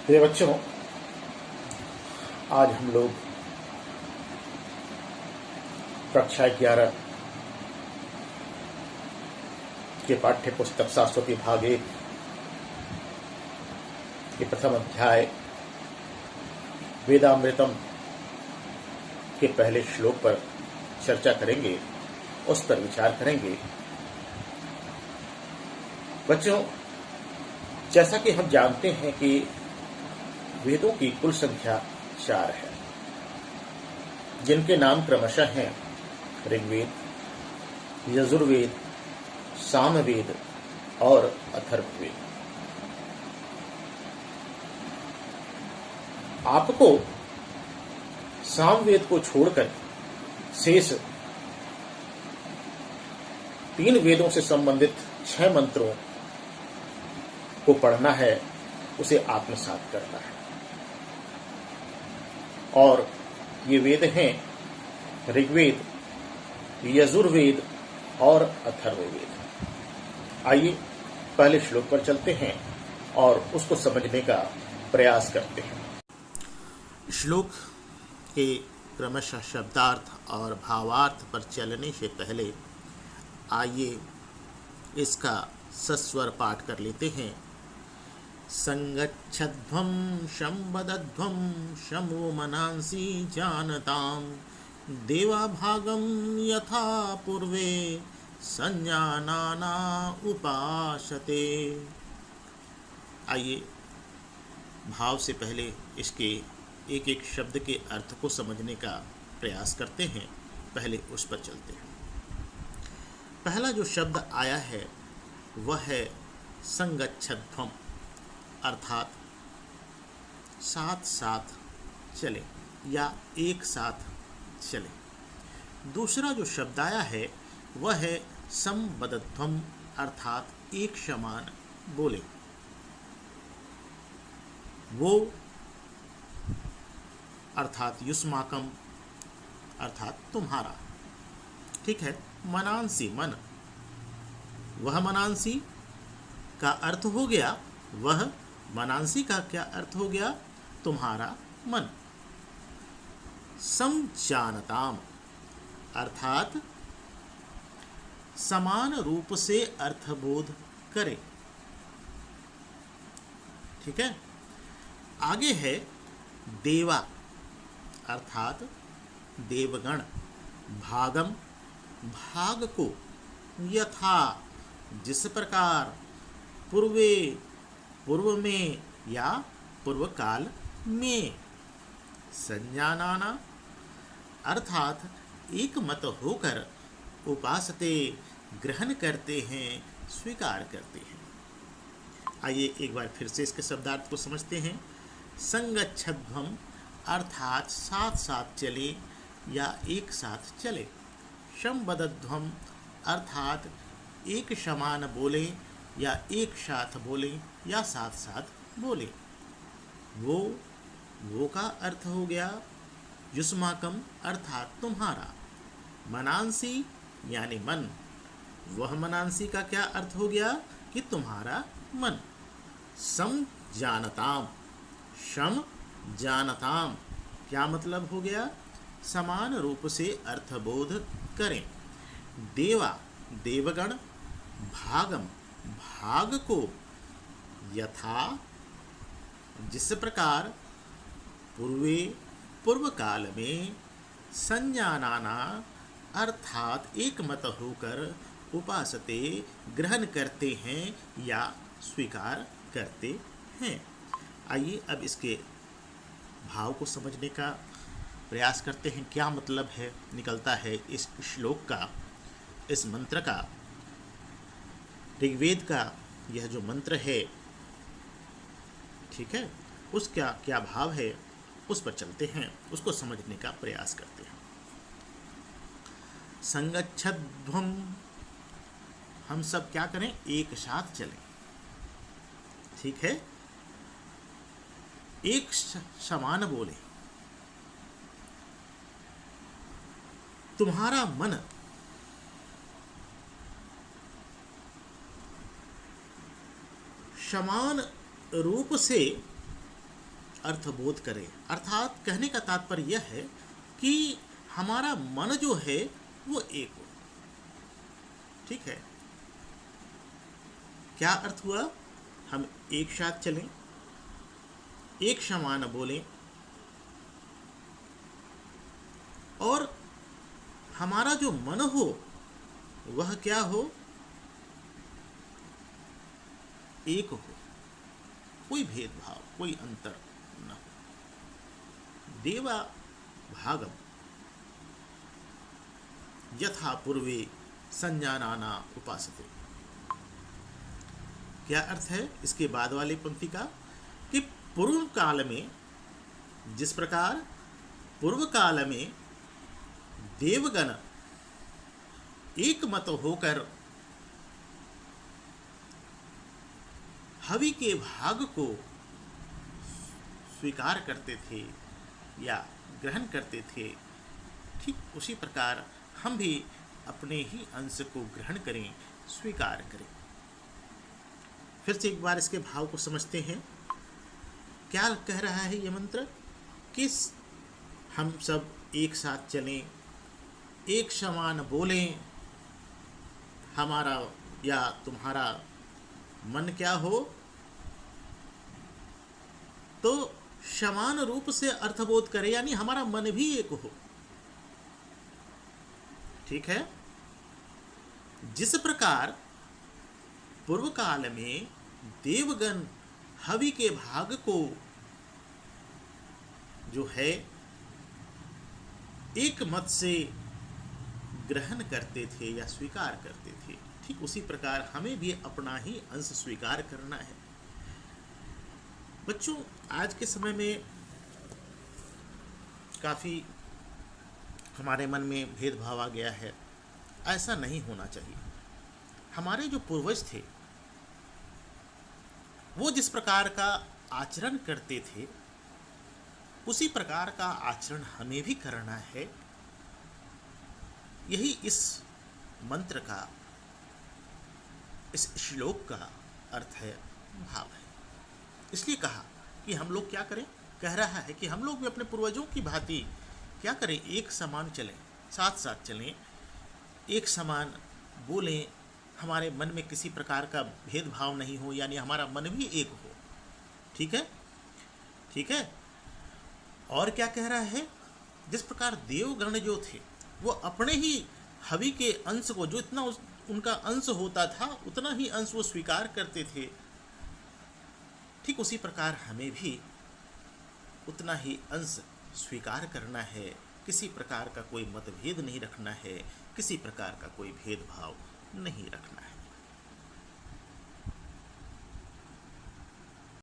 प्रिय बच्चों, आज हम लोग कक्षा 11 के पाठ्य पुस्तक शाश्वती भाग 1 के प्रथम अध्याय वेदामृतम के पहले श्लोक पर चर्चा करेंगे, उस पर विचार करेंगे। बच्चों, जैसा कि हम जानते हैं कि वेदों की कुल संख्या 4 है, जिनके नाम क्रमशः हैं ऋग्वेद, यजुर्वेद, सामवेद और अथर्ववेद। आपको सामवेद को छोड़कर शेष 3 वेदों से संबंधित 6 मंत्रों को पढ़ना है, उसे आत्मसात करना है। और ये वेद हैं ऋग्वेद, यजुर्वेद और अथर्ववेद। आइए पहले श्लोक पर चलते हैं और उसको समझने का प्रयास करते हैं। श्लोक के क्रमशः शब्दार्थ और भावार्थ पर चलने से पहले आइए इसका सस्वर पाठ कर लेते हैं। संगच्छध्वं शंबदध्वं शमो मनांसि जानतां देवाभागं यथा पूर्वे संज्ञानाना उपासते। आइए भाव से पहले इसके एक एक शब्द के अर्थ को समझने का प्रयास करते हैं। पहले उस पर चलते हैं। पहला जो शब्द आया है वह है संगच्छध्वं, अर्थात साथ साथ चले या एक साथ चले। दूसरा जो शब्द आया है वह है संबद्धध्वं, अर्थात एक समान बोले। वो अर्थात युष्माकम, अर्थात तुम्हारा। ठीक है। मनांसी, मन। वह मनांसी का अर्थ हो गया वह। मनांसी का क्या अर्थ हो गया? तुम्हारा मन। समजानताम, अर्थात समान रूप से अर्थबोध करे। ठीक है। आगे है देवा, अर्थात देवगण। भागम, भाग को। यथा, जिस प्रकार। पूर्वे, पूर्व में या पूर्व काल में। संज्ञानाना, अर्थात एक मत होकर। उपासते, ग्रहण करते हैं, स्वीकार करते हैं। आइए एक बार फिर से इसके शब्दार्थ को समझते हैं। संगच्छध्वं, अर्थात साथ साथ चले या एक साथ चले। शंबद्धध्वं, अर्थात एक समान बोले या एक साथ बोले या साथ साथ बोले। वो का अर्थ हो गया युष्माकम, अर्थात तुम्हारा। मनांसी यानी मन। वह मनांसी का क्या अर्थ हो गया कि तुम्हारा मन। सम जानताम, शम जानताम क्या मतलब हो गया? समान रूप से अर्थबोध करें। देवा, देवगण। भागम, भाग को। यथा, जिस प्रकार। पूर्वे, पूर्व काल में। संज्ञानाना, अर्थात एक मत होकर। उपासते, ग्रहण करते हैं या स्वीकार करते हैं। आइए अब इसके भाव को समझने का प्रयास करते हैं। क्या मतलब है निकलता है इस श्लोक का, इस मंत्र का। ऋग्वेद का यह जो मंत्र है, ठीक है, उसका क्या भाव है उस पर चलते हैं, उसको समझने का प्रयास करते हैं। संगच्छध्वं, हम सब क्या करें? एक साथ चलें। ठीक है। एक समान बोले। तुम्हारा मन समान रूप से अर्थबोध करें। अर्थात कहने का तात्पर्य यह है कि हमारा मन जो है वो एक हो। ठीक है, क्या अर्थ हुआ? हम एक साथ चलें, एक समान बोलें और हमारा जो मन हो वह क्या हो? एक हो, कोई भेदभाव, कोई अंतर न हो। देवा भागम यथा पूर्वे संजानाना उपासते। क्या अर्थ है इसके बाद वाली पंक्ति का? कि पूर्व काल में, जिस प्रकार पूर्व काल में देवगण एक मत होकर हवि के भाग को स्वीकार करते थे या ग्रहण करते थे, ठीक उसी प्रकार हम भी अपने ही अंश को ग्रहण करें, स्वीकार करें। फिर से एक बार इसके भाव को समझते हैं। क्या कह रहा है ये मंत्र? कि हम सब एक साथ चलें, एक समान बोलें, हमारा या तुम्हारा मन क्या हो? तो समान रूप से अर्थबोध करे, यानी हमारा मन भी एक हो। ठीक है, जिस प्रकार पूर्व काल में देवगण हवि के भाग को जो है एक मत से ग्रहण करते थे या स्वीकार करते थे, ठीक उसी प्रकार हमें भी अपना ही अंश स्वीकार करना है। बच्चों, आज के समय में काफ़ी हमारे मन में भेदभाव आ गया है। ऐसा नहीं होना चाहिए। हमारे जो पूर्वज थे वो जिस प्रकार का आचरण करते थे उसी प्रकार का आचरण हमें भी करना है। यही इस मंत्र का, इस श्लोक का अर्थ है, भाव है। इसलिए कहा कि हम लोग क्या करें? कह रहा है कि हम लोग भी अपने पूर्वजों की भांति क्या करें? एक समान चलें, साथ साथ चलें, एक समान बोलें, हमारे मन में किसी प्रकार का भेदभाव नहीं हो, यानी हमारा मन भी एक हो। ठीक है, ठीक है। और क्या कह रहा है? जिस प्रकार देवगण जो थे वो अपने ही हवि के अंश को, जो इतना उनका अंश होता था उतना ही अंश वो स्वीकार करते थे, ठीक उसी प्रकार हमें भी उतना ही अंश स्वीकार करना है। किसी प्रकार का कोई मतभेद नहीं रखना है, किसी प्रकार का कोई भेदभाव नहीं रखना है।